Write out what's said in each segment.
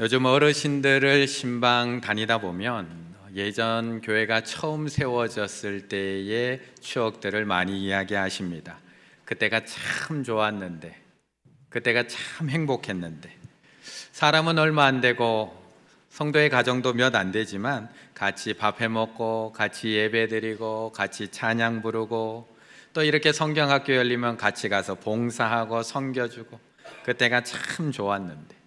요즘 어르신들을 신방 다니다 보면 예전 교회가 처음 세워졌을 때의 추억들을 많이 이야기하십니다. 그때가 참 좋았는데, 그때가 참 행복했는데, 사람은 얼마 안 되고 성도의 가정도 몇 안 되지만 같이 밥 해 먹고 같이 예배 드리고 같이 찬양 부르고 또 이렇게 성경학교 열리면 같이 가서 봉사하고 섬겨주고 그때가 참 좋았는데,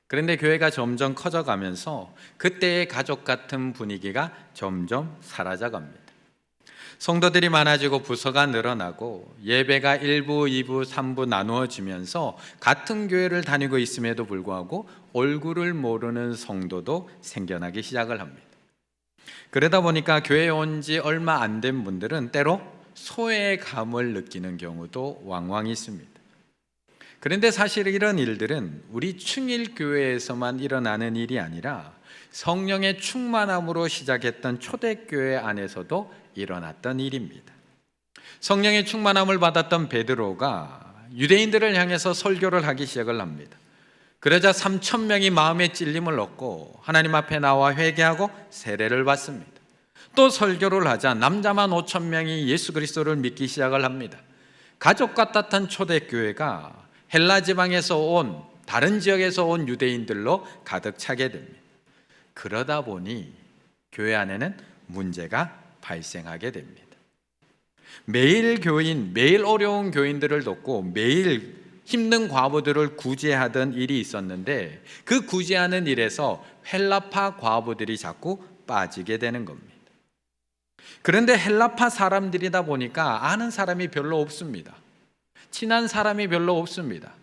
그런데 교회가 점점 커져가면서 그때의 가족 같은 분위기가 점점 사라져 갑니다. 성도들이 많아지고 부서가 늘어나고 예배가 1부, 2부, 3부 나누어지면서 같은 교회를 다니고 있음에도 불구하고 얼굴을 모르는 성도도 생겨나기 시작을 합니다. 그러다 보니까 교회에 온 지 얼마 안 된 분들은 때로 소외감을 느끼는 경우도 왕왕 있습니다. 그런데 사실 이런 일들은 우리 충일교회에서만 일어나는 일이 아니라 성령의 충만함으로 시작했던 초대교회 안에서도 일어났던 일입니다. 성령의 충만함을 받았던 베드로가 유대인들을 향해서 설교를 하기 시작을 합니다. 그러자 3,000명이 마음의 찔림을 얻고 하나님 앞에 나와 회개하고 세례를 받습니다. 또 설교를 하자 남자만 5,000명이 예수 그리스도를 믿기 시작을 합니다. 가족 같았던 초대교회가 헬라 지방에서 온 다른 지역에서 온 유대인들로 가득 차게 됩니다. 그러다 보니 교회 안에는 문제가 발생하게 됩니다. 매일 교인, 매일 어려운 교인들을 돕고 매일 힘든 과부들을 구제하던 일이 있었는데 그 구제하는 일에서 헬라파 과부들이 자꾸 빠지게 되는 겁니다. 그런데 헬라파 사람들이다 보니까 아는 사람이 별로 없습니다. 친한 사람이 별로 없습니다.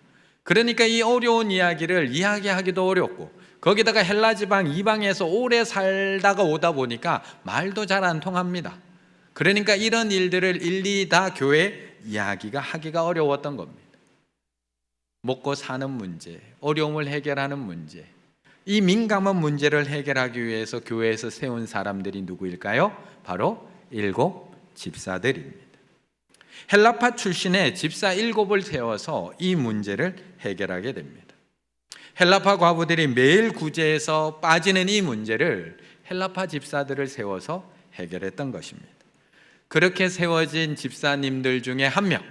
그러니까 이 어려운 이야기를 이야기하기도 어렵고 거기다가 헬라 지방 이방에서 오래 살다가 오다 보니까 말도 잘 안 통합니다. 그러니까 이런 일들을 일일이 다 교회 이야기가 하기가 어려웠던 겁니다. 먹고 사는 문제, 어려움을 해결하는 문제, 이 민감한 문제를 해결하기 위해서 교회에서 세운 사람들이 누구일까요? 바로 7 집사들입니다. 헬라파 출신의 집사 7을 세워서 이 문제를 해결하게 됩니다. 헬라파 과부들이 매일 구제해서 빠지는 이 문제를 헬라파 집사들을 세워서 해결했던 것입니다. 그렇게 세워진 집사님들 중에 한 명,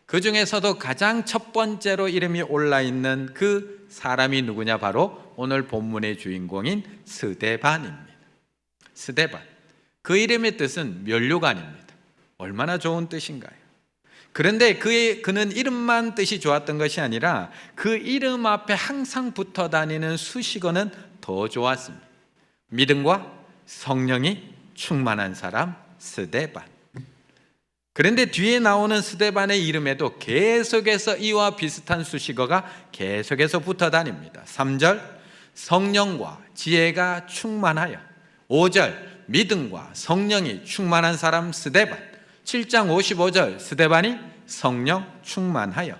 그 중에서도 가장 첫 번째로 이름이 올라있는 그 사람이 누구냐? 바로 오늘 본문의 주인공인 스데반입니다. 스데반, 그 이름의 뜻은 면류관입니다. 얼마나 좋은 뜻인가요? 그런데 그는 이름만 뜻이 좋았던 것이 아니라 그 이름 앞에 항상 붙어 다니는 수식어는 더 좋았습니다. 믿음과 성령이 충만한 사람 스데반. 그런데 뒤에 나오는 스데반의 이름에도 계속해서 이와 비슷한 수식어가 계속해서 붙어 다닙니다. 3절 성령과 지혜가 충만하여, 5절 믿음과 성령이 충만한 사람 스데반, 7장 55절 스데반이 성령 충만하여.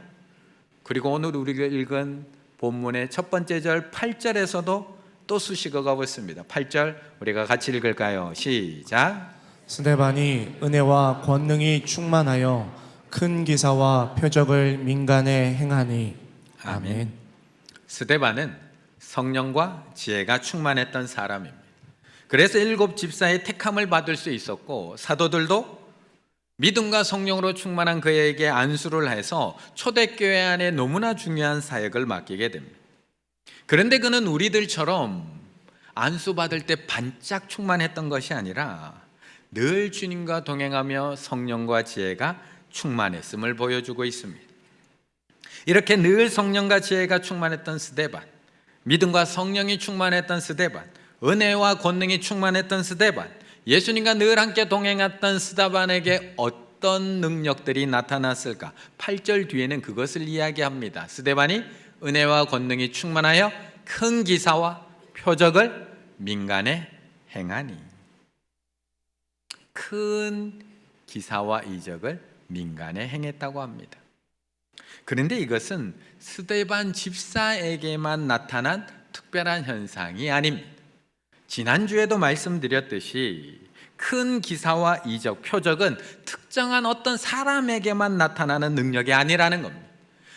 그리고 오늘 우리가 읽은 본문의 첫 번째 절 8절에서도 또 수식어가 붙습니다. 8절 우리가 같이 읽을까요? 시작. 스데반이 은혜와 권능이 충만하여 큰 기사와 표적을 민간에 행하니. 아멘. 스데반은 성령과 지혜가 충만했던 사람입니다. 그래서 7 집사의 택함을 받을 수 있었고 사도들도 믿음과 성령으로 충만한 그에게 안수를 해서 초대교회 안에 너무나 중요한 사역을 맡기게 됩니다. 그런데 그는 우리들처럼 안수받을 때 반짝 충만했던 것이 아니라 늘 주님과 동행하며 성령과 지혜가 충만했음을 보여주고 있습니다. 이렇게 늘 성령과 지혜가 충만했던 스데반, 믿음과 성령이 충만했던 스데반, 은혜와 권능이 충만했던 스데반, 예수님과 늘 함께 동행했던 스데반에게 어떤 능력들이 나타났을까? 8절 뒤에는 그것을 이야기합니다. 스데반이 은혜와 권능이 충만하여 큰 기사와 표적을 민간에 행하니. 큰 기사와 이적을 민간에 행했다고 합니다. 그런데 이것은 스데반 집사에게만 나타난 특별한 현상이 아닙니다. 지난주에도 말씀드렸듯이 큰 기사와 이적, 표적은 특정한 어떤 사람에게만 나타나는 능력이 아니라는 겁니다.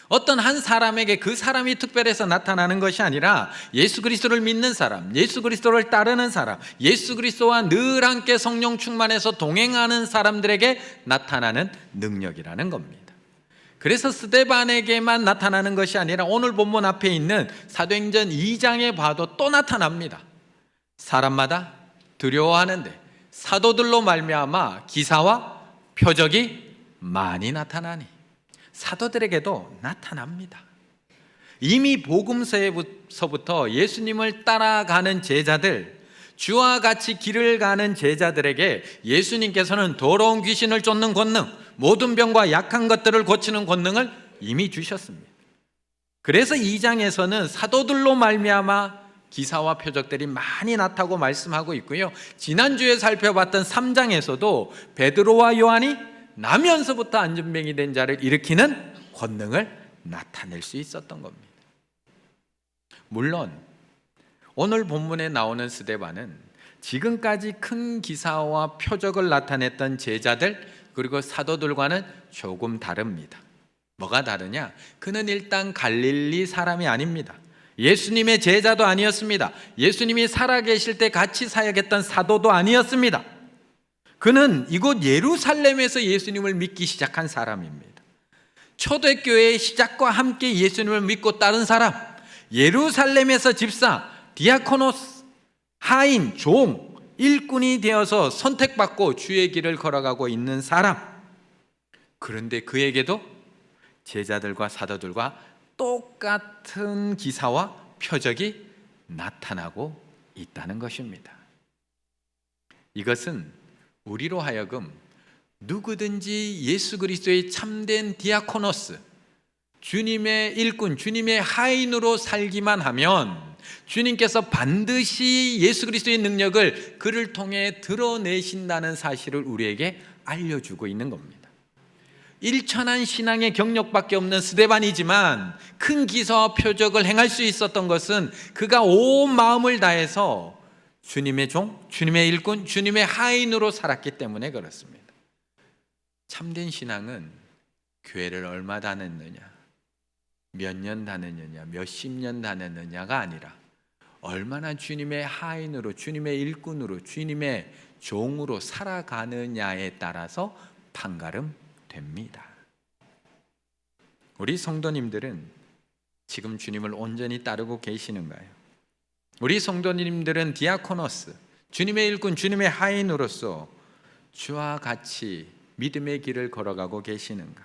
어떤 한 사람에게 그 사람이 특별해서 나타나는 것이 아니라 예수 그리스도를 믿는 사람, 예수 그리스도를 따르는 사람, 예수 그리스도와 늘 함께 성령 충만해서 동행하는 사람들에게 나타나는 능력이라는 겁니다. 그래서 스데반에게만 나타나는 것이 아니라 오늘 본문 앞에 있는 사도행전 2장에 봐도 또 나타납니다. 사람마다 두려워하는데 사도들로 말미암아 기사와 표적이 많이 나타나니, 사도들에게도 나타납니다. 이미 복음서에서부터 예수님을 따라가는 제자들, 주와 같이 길을 가는 제자들에게 예수님께서는 더러운 귀신을 쫓는 권능, 모든 병과 약한 것들을 고치는 권능을 이미 주셨습니다. 그래서 2장에서는 사도들로 말미암아 기사와 표적들이 많이 나타나고 말씀하고 있고요. 지난주에 살펴봤던 3장에서도 베드로와 요한이 나면서부터 안전병이 된 자를 일으키는 권능을 나타낼 수 있었던 겁니다. 물론 오늘 본문에 나오는 스데반은 지금까지 큰 기사와 표적을 나타냈던 제자들 그리고 사도들과는 조금 다릅니다. 뭐가 다르냐? 그는 일단 갈릴리 사람이 아닙니다. 예수님의 제자도 아니었습니다. 예수님이 살아계실 때 같이 사역했던 사도도 아니었습니다. 그는 이곳 예루살렘에서 예수님을 믿기 시작한 사람입니다. 초대교회의 시작과 함께 예수님을 믿고 따른 사람, 예루살렘에서 집사, 디아코노스, 하인, 종, 일꾼이 되어서 선택받고 주의 길을 걸어가고 있는 사람. 그런데 그에게도 제자들과 사도들과 똑같은 기사와 표적이 나타나고 있다는 것입니다. 이것은 우리로 하여금 누구든지 예수 그리스도의 참된 디아코노스, 주님의 일꾼, 주님의 하인으로 살기만 하면 주님께서 반드시 예수 그리스도의 능력을 그를 통해 드러내신다는 사실을 우리에게 알려주고 있는 겁니다. 일천한 신앙의 경력밖에 없는 스데반이지만 큰 기사와 표적을 행할 수 있었던 것은 그가 온 마음을 다해서 주님의 종, 주님의 일꾼, 주님의 하인으로 살았기 때문에 그렇습니다. 참된 신앙은 교회를 얼마 다녔느냐, 몇 년 다녔느냐, 몇십 년 다녔느냐가 아니라 얼마나 주님의 하인으로, 주님의 일꾼으로, 주님의 종으로 살아가느냐에 따라서 판가름됩니다. 우리 성도님들은 지금 주님을 온전히 따르고 계시는가요? 우리 성도님들은 디아코노스, 주님의 일꾼, 주님의 하인으로서 주와 같이 믿음의 길을 걸어가고 계시는가?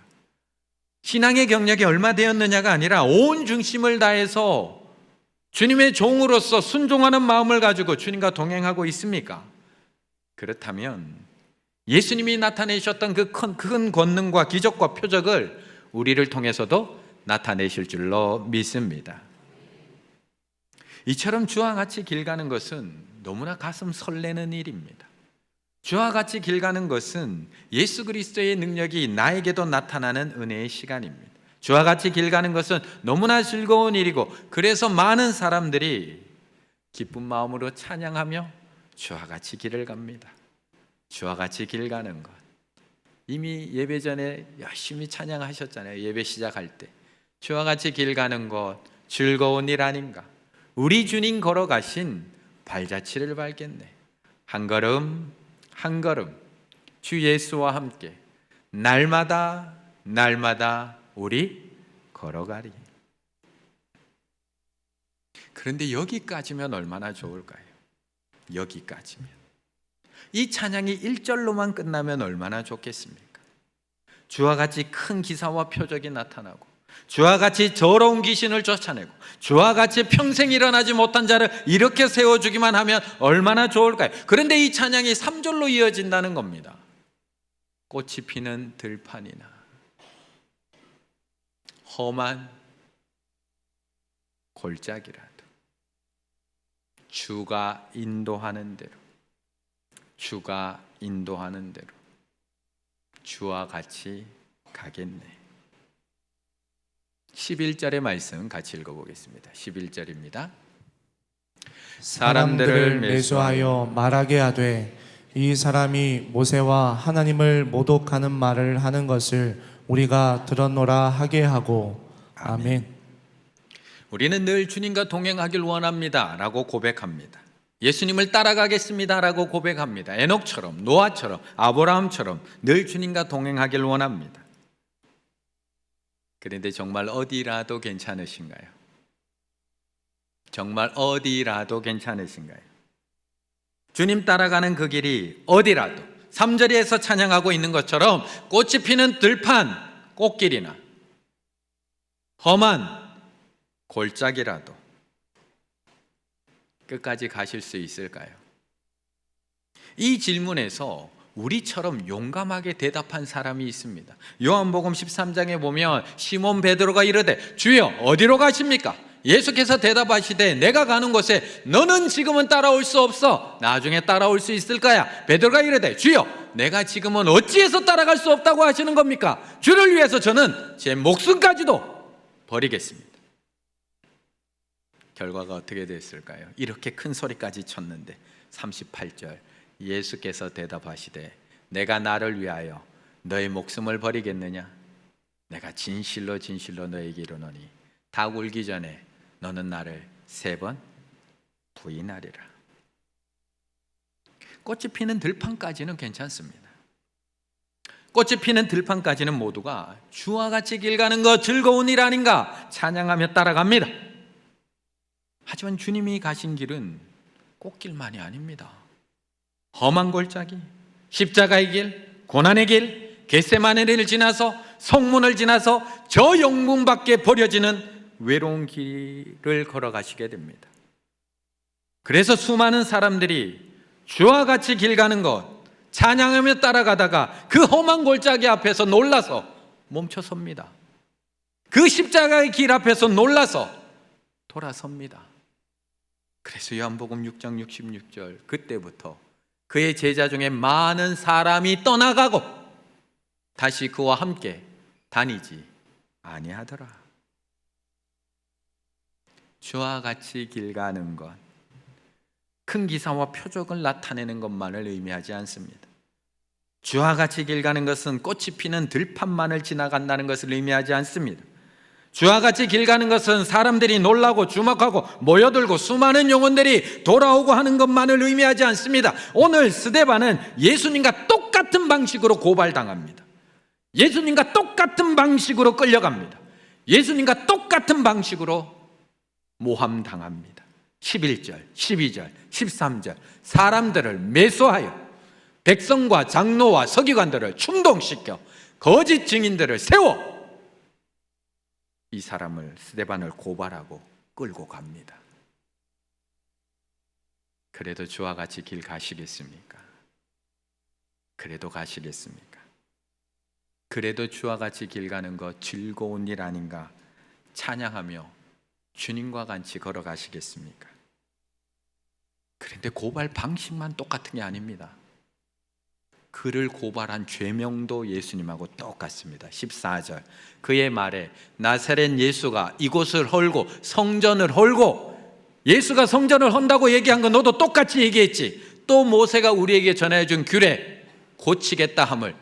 신앙의 경력이 얼마 되었느냐가 아니라 온 중심을 다해서 주님의 종으로서 순종하는 마음을 가지고 주님과 동행하고 있습니까? 그렇다면 예수님이 나타내셨던 그 큰 권능과 기적과 표적을 우리를 통해서도 나타내실 줄로 믿습니다. 이처럼 주와 같이 길 가는 것은 너무나 가슴 설레는 일입니다. 주와 같이 길 가는 것은 예수 그리스도의 능력이 나에게도 나타나는 은혜의 시간입니다. 주와 같이 길 가는 것은 너무나 즐거운 일이고, 그래서 많은 사람들이 기쁜 마음으로 찬양하며 주와 같이 길을 갑니다. 주와 같이 길 가는 것, 이미 예배 전에 열심히 찬양하셨잖아요. 예배 시작할 때 주와 같이 길 가는 것 즐거운 일 아닌가? 우리 주님 걸어가신 발자취를 밟겠네. 한 걸음 한 걸음 주 예수와 함께 날마다 우리 걸어가리. 그런데 여기까지면 얼마나 좋을까요? 여기까지면. 이 찬양이 1절로만 끝나면 얼마나 좋겠습니까? 주와 같이 큰 기사와 표적이 나타나고, 주와 같이 더러운 귀신을 쫓아내고, 주와 같이 평생 일어나지 못한 자를 이렇게 세워주기만 하면 얼마나 좋을까요? 그런데 이 찬양이 3절로 이어진다는 겁니다. 꽃이 피는 들판이나 험한 골짜기라도 주가 인도하는 대로, 주가 인도하는 대로 주와 같이 가겠네. 11절의 말씀 같이 읽어보겠습니다. 11절입니다. 사람들을 매수하여 말하게 하되 이 사람이 모세와 하나님을 모독하는 말을 하는 것을 우리가 들었노라 하게 하고. 아멘. 우리는 늘 주님과 동행하길 원합니다 라고 고백합니다. 예수님을 따라가겠습니다 라고 고백합니다. 에녹처럼, 노아처럼, 아브라함처럼 늘 주님과 동행하길 원합니다. 그런데 정말 어디라도 괜찮으신가요? 정말 어디라도 괜찮으신가요? 주님 따라가는 그 길이 어디라도 3절에서 찬양하고 있는 것처럼 꽃이 피는 들판 꽃길이나 험한 골짜기라도 끝까지 가실 수 있을까요? 이 질문에서 우리처럼 용감하게 대답한 사람이 있습니다. 요한복음 13장에 보면 시몬 베드로가 이르되 주여 어디로 가십니까? 예수께서 대답하시되 내가 가는 곳에 너는 지금은 따라올 수 없어 나중에 따라올 수 있을 거야. 베드로가 이르되 주여 내가 지금은 어찌해서 따라갈 수 없다고 하시는 겁니까? 주를 위해서 저는 제 목숨까지도 버리겠습니다. 결과가 어떻게 됐을까요? 이렇게 큰 소리까지 쳤는데 38절 예수께서 대답하시되 내가 나를 위하여 너의 목숨을 버리겠느냐? 내가 진실로 진실로 너에게 이르노니 닭 울기 전에 너는 나를 3번 부인하리라. 꽃이 피는 들판까지는 괜찮습니다. 꽃이 피는 들판까지는 모두가 주와 같이 길 가는 것 즐거운 일 아닌가 찬양하며 따라갑니다. 하지만 주님이 가신 길은 꽃길만이 아닙니다. 험한 골짜기, 십자가의 길, 고난의 길, 겟세마네를 지나서 성문을 지나서 저 영문 밖에 버려지는 외로운 길을 걸어가시게 됩니다. 그래서 수많은 사람들이 주와 같이 길 가는 것 찬양하며 따라가다가 그 험한 골짜기 앞에서 놀라서 멈춰섭니다. 그 십자가의 길 앞에서 놀라서 돌아섭니다. 그래서 요한복음 6장 66절 그때부터 그의 제자 중에 많은 사람이 떠나가고 다시 그와 함께 다니지 아니하더라. 주와 같이 길 가는 것, 큰 기사와 표적을 나타내는 것만을 의미하지 않습니다. 주와 같이 길 가는 것은 꽃이 피는 들판만을 지나간다는 것을 의미하지 않습니다. 주와 같이 길 가는 것은 사람들이 놀라고 주목하고 모여들고 수많은 영혼들이 돌아오고 하는 것만을 의미하지 않습니다. 오늘 스데반은 예수님과 똑같은 방식으로 고발당합니다. 예수님과 똑같은 방식으로 끌려갑니다. 예수님과 똑같은 방식으로 모함당합니다. 11절, 12절, 13절 사람들을 매수하여 백성과 장로와 서기관들을 충동시켜 거짓 증인들을 세워 이 사람을 스데반을 고발하고 끌고 갑니다. 그래도 주와 같이 길 가시겠습니까? 그래도 가시겠습니까? 그래도 주와 같이 길 가는 것 즐거운 일 아닌가 찬양하며 주님과 같이 걸어가시겠습니까? 그런데 고발 방식만 똑같은 게 아닙니다. 그를 고발한 죄명도 예수님하고 똑같습니다. 14절 그의 말에 나사렛 예수가 이곳을 헐고 성전을 헐고 예수가 성전을 헌다고 얘기한 거 너도 똑같이 얘기했지. 또 모세가 우리에게 전해준 규례 고치겠다 함을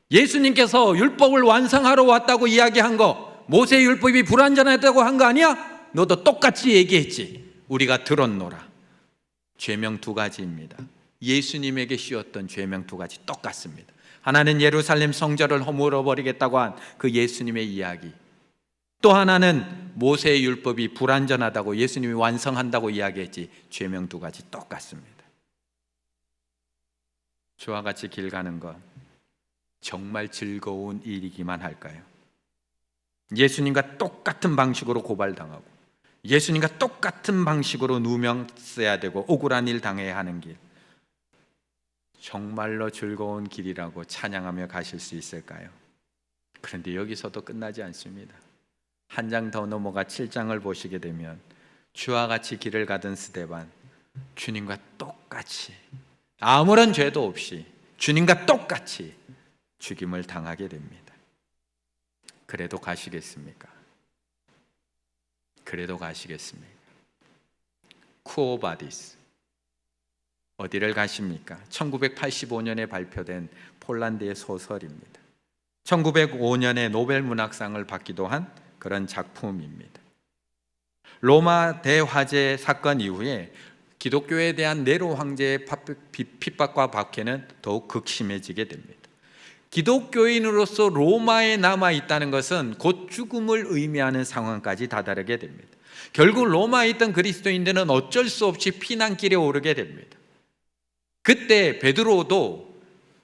예수님께서 율법을 완성하러 왔다고 이야기한 거 모세의 율법이 불완전하다고 한 거 아니야? 너도 똑같이 얘기했지. 우리가 들었노라. 죄명 2가지입니다. 예수님에게 씌웠던 죄명 2가지 똑같습니다. 하나는 예루살렘 성전을 허물어 버리겠다고 한 그 예수님의 이야기, 또 하나는 모세의 율법이 불완전하다고 예수님이 완성한다고 이야기했지. 죄명 2가지 똑같습니다. 주와 같이 길 가는 것 정말 즐거운 일이기만 할까요? 예수님과 똑같은 방식으로 고발당하고 예수님과 똑같은 방식으로 누명 써야 되고 억울한 일 당해야 하는 길 정말로 즐거운 길이라고 찬양하며 가실 수 있을까요? 그런데 여기서도 끝나지 않습니다. 한 장 더 넘어가 7장을 보시게 되면 주와 같이 길을 가던 스데반 주님과 똑같이 아무런 죄도 없이 주님과 똑같이 죽임을 당하게 됩니다. 그래도 가시겠습니까? 그래도 가시겠습니까? 쿠오바디스 어디를 가십니까? 1985년에 발표된 폴란드의 소설입니다. 1905년에 노벨 문학상을 받기도 한 그런 작품입니다. 로마 대화재 사건 이후에 기독교에 대한 네로 황제의 핍박과 박해는 더욱 극심해지게 됩니다. 기독교인으로서 로마에 남아 있다는 것은 곧 죽음을 의미하는 상황까지 다다르게 됩니다. 결국 로마에 있던 그리스도인들은 어쩔 수 없이 피난길에 오르게 됩니다. 그때 베드로도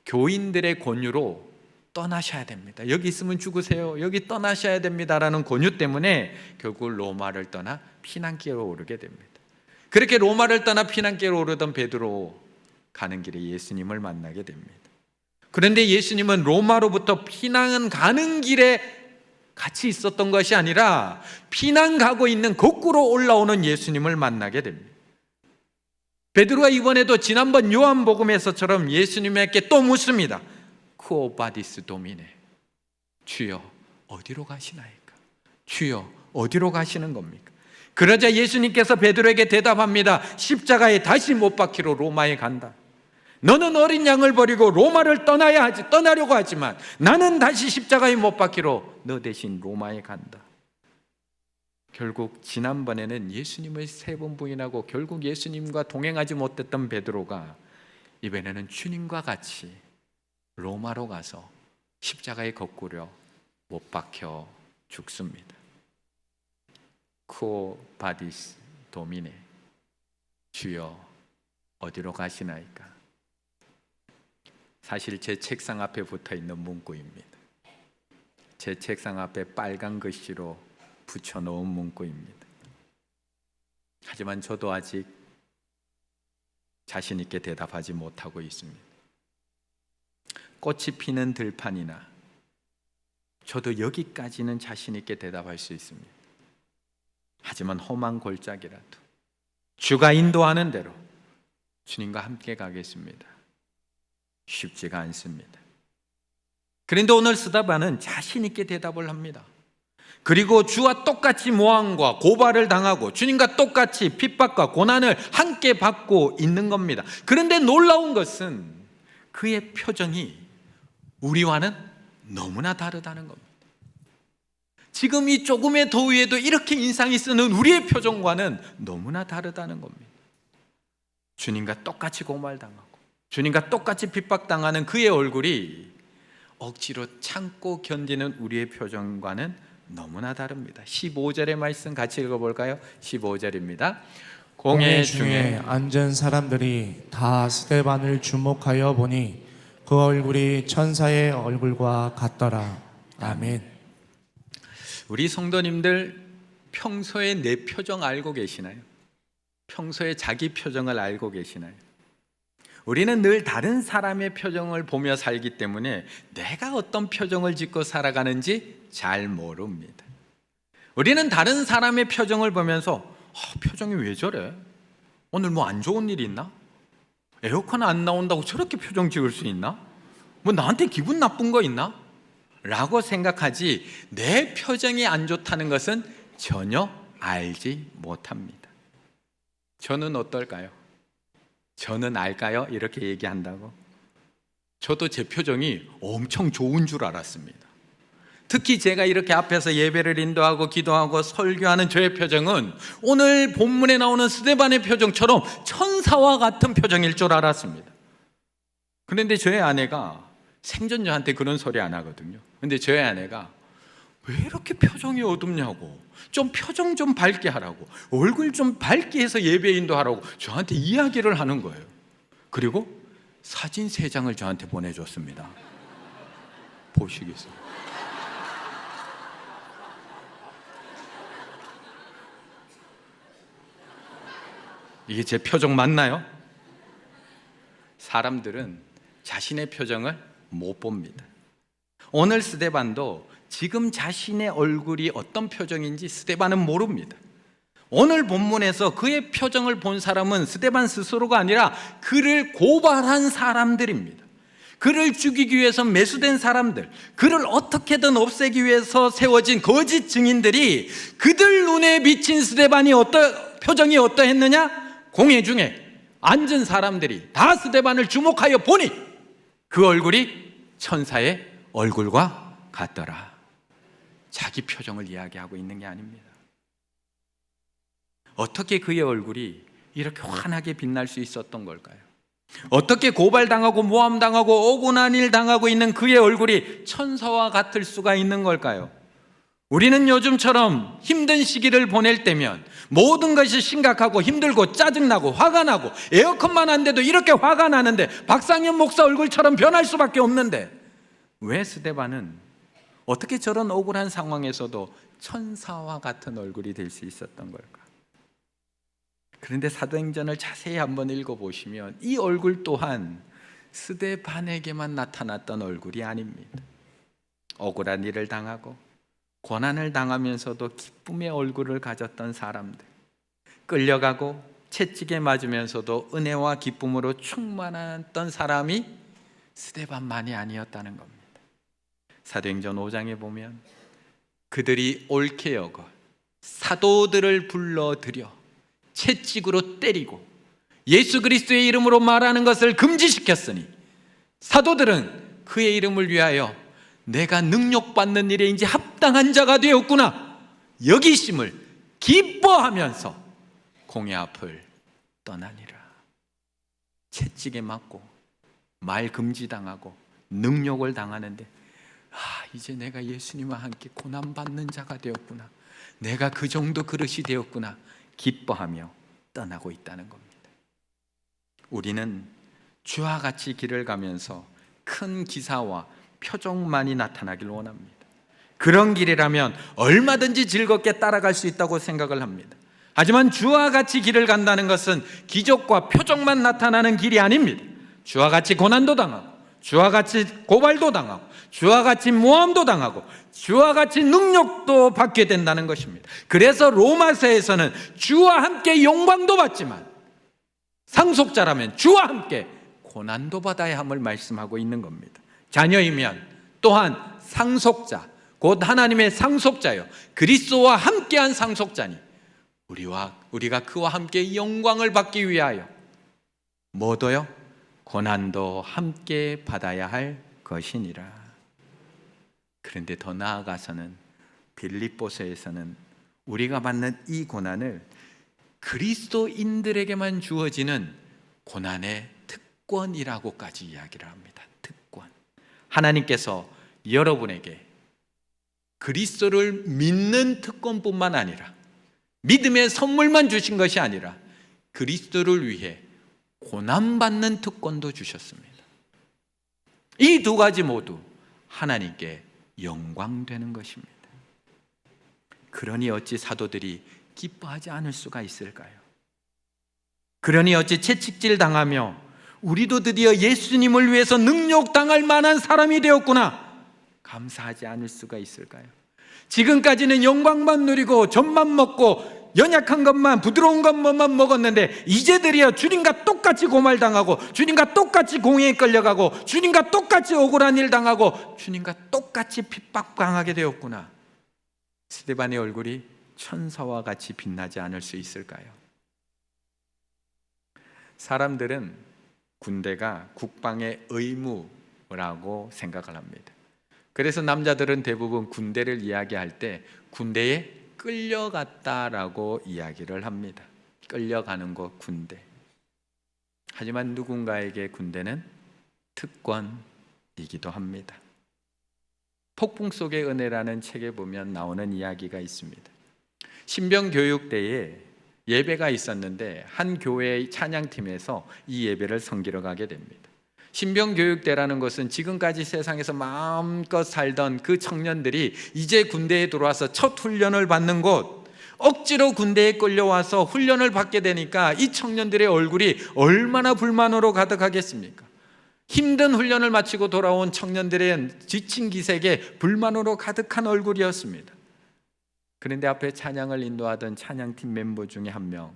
교인들의 권유로 떠나셔야 됩니다. 여기 있으면 죽으세요. 여기 떠나셔야 됩니다라는 권유 때문에 결국 로마를 떠나 피난길에 오르게 됩니다. 그렇게 로마를 떠나 피난길에 오르던 베드로 가는 길에 예수님을 만나게 됩니다. 그런데 예수님은 로마로부터 피난 가는 길에 같이 있었던 것이 아니라 피난 가고 있는 거꾸로 올라오는 예수님을 만나게 됩니다. 베드로가 이번에도 지난번 요한복음에서처럼 예수님에게 또 묻습니다. 쿠오 바디스 도미네, 주여 어디로 가시나이까? 주여 어디로 가시는 겁니까? 그러자 예수님께서 베드로에게 대답합니다. 십자가에 다시 못 박히러 로마에 간다. 너는 어린 양을 버리고 로마를 떠나려고 하지만 나는 다시 십자가에 못 박히러 너 대신 로마에 간다. 결국 지난번에는 예수님을 3번 부인하고 결국 예수님과 동행하지 못했던 베드로가 이번에는 주님과 같이 로마로 가서 십자가에 거꾸려 못 박혀 죽습니다. 쿠오 바디스 도미네, 주여 어디로 가시나이까? 사실 제 책상 앞에 붙어 있는 문구입니다. 제 책상 앞에 빨간 글씨로 붙여놓은 문구입니다. 하지만 저도 아직 자신 있게 대답하지 못하고 있습니다. 꽃이 피는 들판이나 저도 여기까지는 자신 있게 대답할 수 있습니다. 하지만 험한 골짜기라도 주가 인도하는 대로 주님과 함께 가겠습니다. 쉽지가 않습니다. 그런데 오늘 스데반은 자신 있게 대답을 합니다. 그리고 주와 똑같이 모함과 고발을 당하고 주님과 똑같이 핍박과 고난을 함께 받고 있는 겁니다. 그런데 놀라운 것은 그의 표정이 우리와는 너무나 다르다는 겁니다. 지금 이 조금의 더위에도 이렇게 인상이 쓰는 우리의 표정과는 너무나 다르다는 겁니다. 주님과 똑같이 고발당하고 주님과 똑같이 핍박당하는 그의 얼굴이 억지로 참고 견디는 우리의 표정과는 너무나 다릅니다. 15절의 말씀 같이 읽어볼까요? 15절입니다. 공회 중에 앉은 사람들이 다 스데반을 주목하여 보니 그 얼굴이 천사의 얼굴과 같더라. 아멘. 우리 성도님들 평소에 내 표정 알고 계시나요? 평소에 자기 표정을 알고 계시나요? 우리는 늘 다른 사람의 표정을 보며 살기 때문에 내가 어떤 표정을 짓고 살아가는지 잘 모릅니다. 우리는 다른 사람의 표정을 보면서 표정이 왜 저래? 오늘 뭐 안 좋은 일이 있나? 에어컨 안 나온다고 저렇게 표정 지을 수 있나? 뭐 나한테 기분 나쁜 거 있나? 라고 생각하지 내 표정이 안 좋다는 것은 전혀 알지 못합니다. 저는 어떨까요? 저는 알까요? 이렇게 얘기한다고? 저도 제 표정이 엄청 좋은 줄 알았습니다. 특히 제가 이렇게 앞에서 예배를 인도하고 기도하고 설교하는 저의 표정은 오늘 본문에 나오는 스데반의 표정처럼 천사와 같은 표정일 줄 알았습니다. 그런데 저의 아내가 생전 저한테 그런 소리 안 하거든요. 근데 저희 아내가 왜 이렇게 표정이 어둡냐고, 좀 표정 좀 밝게 하라고, 얼굴 좀 밝게 해서 예배 인도하라고 저한테 이야기를 하는 거예요. 그리고 사진 3장을 저한테 보내줬습니다. 보시겠어요? 이게 제 표정 맞나요? 사람들은 자신의 표정을 못 봅니다. 오늘 스데반도 지금 자신의 얼굴이 어떤 표정인지 스데반은 모릅니다. 오늘 본문에서 그의 표정을 본 사람은 스데반 스스로가 아니라 그를 고발한 사람들입니다. 그를 죽이기 위해서 매수된 사람들, 그를 어떻게든 없애기 위해서 세워진 거짓 증인들이 그들 눈에 비친 스데반이 표정이 어떠했느냐? 공회 중에 앉은 사람들이 다 스데반을 주목하여 보니 그 얼굴이 천사의 얼굴과 같더라. 자기 표정을 이야기하고 있는 게 아닙니다. 어떻게 그의 얼굴이 이렇게 환하게 빛날 수 있었던 걸까요? 어떻게 고발당하고 모함당하고 억울한 일 당하고 있는 그의 얼굴이 천사와 같을 수가 있는 걸까요? 우리는 요즘처럼 힘든 시기를 보낼 때면 모든 것이 심각하고 힘들고 짜증나고 화가 나고 에어컨만 안 돼도 이렇게 화가 나는데 박상현 목사 얼굴처럼 변할 수밖에 없는데 왜 스데반은 어떻게 저런 억울한 상황에서도 천사와 같은 얼굴이 될 수 있었던 걸까? 그런데 사도행전을 자세히 한번 읽어보시면 이 얼굴 또한 스데반에게만 나타났던 얼굴이 아닙니다. 억울한 일을 당하고 고난을 당하면서도 기쁨의 얼굴을 가졌던 사람들, 끌려가고 채찍에 맞으면서도 은혜와 기쁨으로 충만했던 사람이 스데반만이 아니었다는 겁니다. 사도행전 5장에 보면 그들이 옳게 여겨 사도들을 불러들여 채찍으로 때리고 예수 그리스도의 이름으로 말하는 것을 금지시켰으니 사도들은 그의 이름을 위하여 내가 능력받는 일에 이제 합당한 자가 되었구나 여기심을 기뻐하면서 공의 앞을 떠나니라. 채찍에 맞고 말 금지당하고 능욕을 당하는데 이제 내가 예수님과 함께 고난받는 자가 되었구나, 내가 그 정도 그릇이 되었구나 기뻐하며 떠나고 있다는 겁니다. 우리는 주와 같이 길을 가면서 큰 기사와 표적만이 나타나길 원합니다. 그런 길이라면 얼마든지 즐겁게 따라갈 수 있다고 생각을 합니다. 하지만 주와 같이 길을 간다는 것은 기적과 표적만 나타나는 길이 아닙니다. 주와 같이 고난도 당하고 주와 같이 고발도 당하고 주와 같이 모함도 당하고 주와 같이 능력도 받게 된다는 것입니다. 그래서 로마서에서는 주와 함께 영광도 받지만 상속자라면 주와 함께 고난도 받아야 함을 말씀하고 있는 겁니다. 자녀이면 또한 상속자, 곧 하나님의 상속자요 그리스도와 함께한 상속자니 우리가 그와 함께 영광을 받기 위하여 뭐도요? 고난도 함께 받아야 할 것이니라. 그런데 더 나아가서는 빌립보서에서는 우리가 받는 이 고난을 그리스도인들에게만 주어지는 고난의 특권이라고까지 이야기를 합니다. 특권. 하나님께서 여러분에게 그리스도를 믿는 특권뿐만 아니라 믿음의 선물만 주신 것이 아니라 그리스도를 위해 고난받는 특권도 주셨습니다. 이 두 가지 모두 하나님께 영광되는 것입니다. 그러니 어찌 사도들이 기뻐하지 않을 수가 있을까요? 그러니 어찌 채찍질 당하며 우리도 드디어 예수님을 위해서 능욕당할 만한 사람이 되었구나 감사하지 않을 수가 있을까요? 지금까지는 영광만 누리고 젖만 먹고 연약한 것만 부드러운 것만 먹었는데 이제 드디어 주님과 똑같이 고말당하고 주님과 똑같이 공회에 끌려가고 주님과 똑같이 억울한 일 당하고 주님과 똑같이 핍박당하게 되었구나. 스데반의 얼굴이 천사와 같이 빛나지 않을 수 있을까요? 사람들은 군대가 국방의 의무라고 생각을 합니다. 그래서 남자들은 대부분 군대를 이야기할 때 군대에 끌려갔다라고 이야기를 합니다. 끌려가는 것 군대. 하지만 누군가에게 군대는 특권이기도 합니다. 폭풍 속의 은혜라는 책에 보면 나오는 이야기가 있습니다. 신병교육 때에 예배가 있었는데 한 교회의 찬양팀에서 이 예배를 섬기러 가게 됩니다. 신병교육대라는 것은 지금까지 세상에서 마음껏 살던 그 청년들이 이제 군대에 들어와서 첫 훈련을 받는 곳, 억지로 군대에 끌려와서 훈련을 받게 되니까 이 청년들의 얼굴이 얼마나 불만으로 가득하겠습니까? 힘든 훈련을 마치고 돌아온 청년들의 지친 기색에 불만으로 가득한 얼굴이었습니다. 그런데 앞에 찬양을 인도하던 찬양팀 멤버 중에 한 명,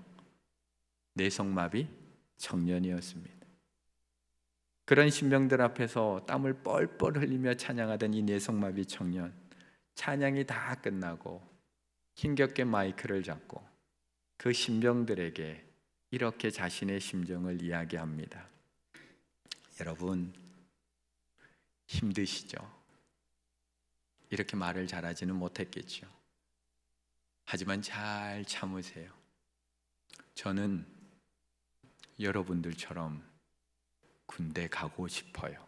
뇌성마비 청년이었습니다. 그런 신병들 앞에서 땀을 뻘뻘 흘리며 찬양하던 이 뇌성마비 청년, 찬양이 다 끝나고 힘겹게 마이크를 잡고 그 신병들에게 이렇게 자신의 심정을 이야기합니다. 여러분, 힘드시죠? 이렇게 말을 잘하지는 못했겠죠. 하지만 잘 참으세요. 저는 여러분들처럼 군대 가고 싶어요.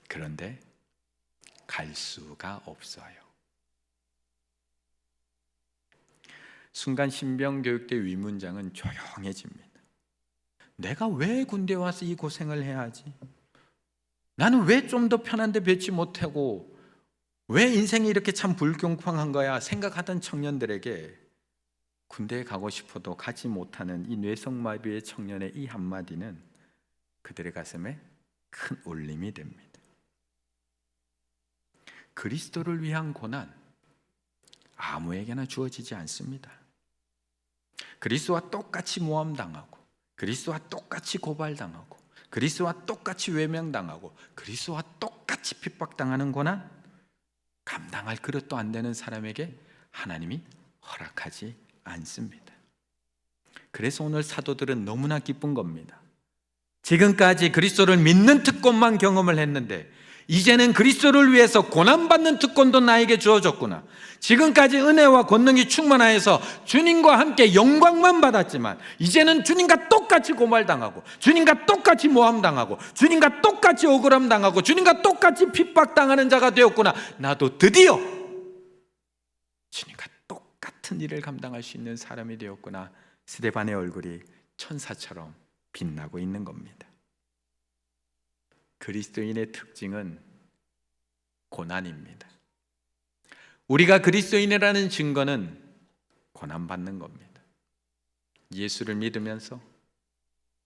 그런데 갈 수가 없어요. 순간 신병교육대 위문장은 조용해집니다. 내가 왜 군대에 와서 이 고생을 해야 하지? 나는 왜 좀 더 편한데 뵙지 못하고 왜 인생이 이렇게 참 불공평한 거야 생각하던 청년들에게 군대에 가고 싶어도 가지 못하는 이 뇌성마비의 청년의 이 한마디는 그들의 가슴에 큰 울림이 됩니다. 그리스도를 위한 고난 아무에게나 주어지지 않습니다. 그리스도와 똑같이 모함당하고 그리스도와 똑같이 고발당하고 그리스도와 똑같이 외면당하고 그리스도와 똑같이 핍박당하는 고난 감당할 그릇도 안 되는 사람에게 하나님이 허락하지 않습니다. 그래서 오늘 사도들은 너무나 기쁜 겁니다. 지금까지 그리스도를 믿는 특권만 경험을 했는데 이제는 그리스도를 위해서 고난받는 특권도 나에게 주어졌구나. 지금까지 은혜와 권능이 충만하여서 주님과 함께 영광만 받았지만 이제는 주님과 똑같이 고발당하고 주님과 똑같이 모함당하고 주님과 똑같이 억울함당하고 주님과 똑같이 핍박당하는 자가 되었구나. 나도 드디어 주님과 똑같은 일을 감당할 수 있는 사람이 되었구나. 스데반의 얼굴이 천사처럼 빛나고 있는 겁니다. 그리스도인의 특징은 고난입니다. 우리가 그리스도인이라는 증거는 고난받는 겁니다. 예수를 믿으면서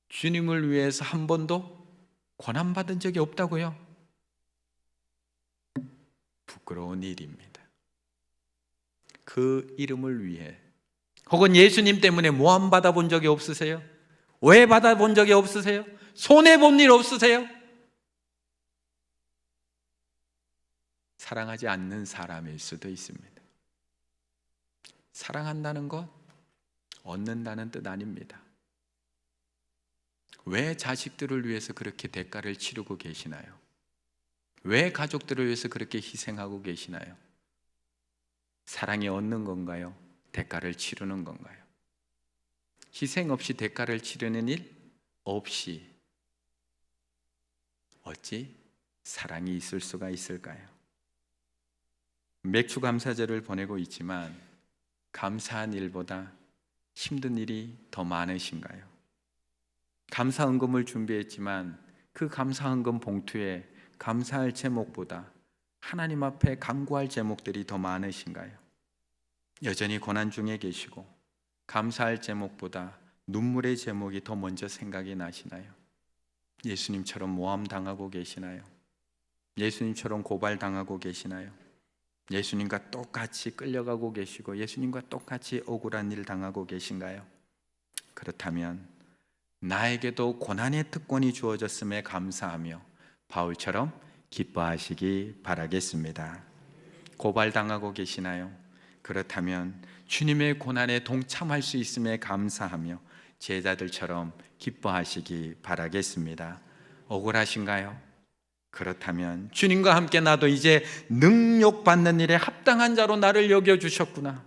주님을 위해서 한 번도 고난받은 적이 없다고요? 부끄러운 일입니다. 그 이름을 위해 혹은 예수님 때문에 모함 받아본 적이 없으세요? 오해 받아본 적이 없으세요? 손해본 일 없으세요? 사랑하지 않는 사람일 수도 있습니다. 사랑한다는 것 얻는다는 뜻 아닙니다. 왜 자식들을 위해서 그렇게 대가를 치르고 계시나요? 왜 가족들을 위해서 그렇게 희생하고 계시나요? 사랑이 얻는 건가요? 대가를 치르는 건가요? 희생 없이 대가를 치르는 일 없이 어찌 사랑이 있을 수가 있을까요? 맥주 감사절을 보내고 있지만 감사한 일보다 힘든 일이 더 많으신가요? 감사헌금을 준비했지만 그 감사헌금 봉투에 감사할 제목보다 하나님 앞에 간구할 제목들이 더 많으신가요? 여전히 고난 중에 계시고 감사할 제목보다 눈물의 제목이 더 먼저 생각이 나시나요? 예수님처럼 모함당하고 계시나요? 예수님처럼 고발당하고 계시나요? 예수님과 똑같이 끌려가고 계시고 예수님과 똑같이 억울한 일 당하고 계신가요? 그렇다면 나에게도 고난의 특권이 주어졌음에 감사하며 바울처럼 기뻐하시기 바라겠습니다. 고발당하고 계시나요? 그렇다면 주님의 고난에 동참할 수 있음에 감사하며 제자들처럼 기뻐하시기 바라겠습니다. 억울하신가요? 그렇다면 주님과 함께 나도 이제 능욕받는 일에 합당한 자로 나를 여겨주셨구나.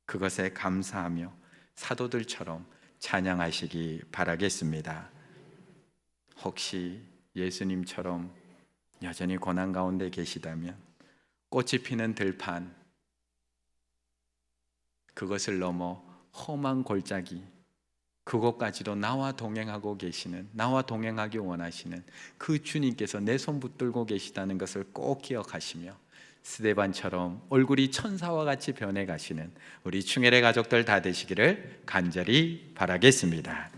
그것에 감사하며 사도들처럼 찬양하시기 바라겠습니다. 혹시 예수님처럼 여전히 고난 가운데 계시다면 꽃이 피는 들판, 그것을 넘어 험한 골짜기, 그것까지도 나와 동행하고 계시는, 나와 동행하기 원하시는 그 주님께서 내 손 붙들고 계시다는 것을 꼭 기억하시며 스데반처럼 얼굴이 천사와 같이 변해 가시는 우리 충혈의 가족들 다 되시기를 간절히 바라겠습니다.